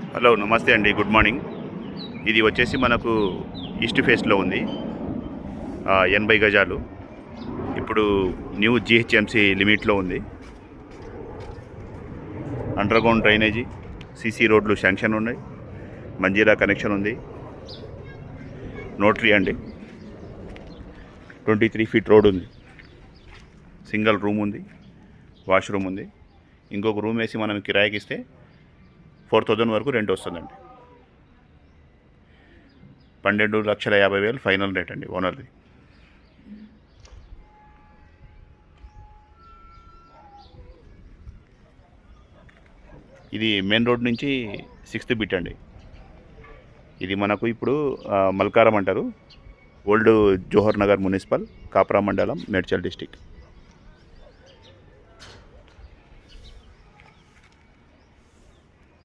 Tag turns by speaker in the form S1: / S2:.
S1: Hello నమస్తే అండి, good morning. ఇది వచ్చేసి మనకు ఈస్ట్ ఫేస్లో ఉంది, 80 గజాలు. ఇప్పుడు న్యూ జిహెచ్ఎంసి లిమిట్లో ఉంది. అండర్గ్రౌండ్ డ్రైనేజీ, సీసీ రోడ్లు శాంక్షన్ ఉన్నాయి, మంజీరా కనెక్షన్ ఉంది, నోటరీ అండి, 23 ఫీట్ రోడ్ ఉంది, సింగిల్ రూమ్ ఉంది, వాష్రూమ్ ఉంది. ఇంకొక రూమ్ వేసి మనం కిరాయికి ఇస్తే 4,000 వరకు రెంట్ వస్తుందండి. 12,50,000 ఫైనల్ రేట్ అండి ఓనర్ది. ఇది మెయిన్ రోడ్ నుంచి 6th బిట్ అండి. ఇది మనకు ఇప్పుడు మల్కారం అంటారు, ఓల్డ్ జోహర్ నగర్ మున్సిపల్, కాప్రా మండలం, మేడ్చల్ డిస్టిక్.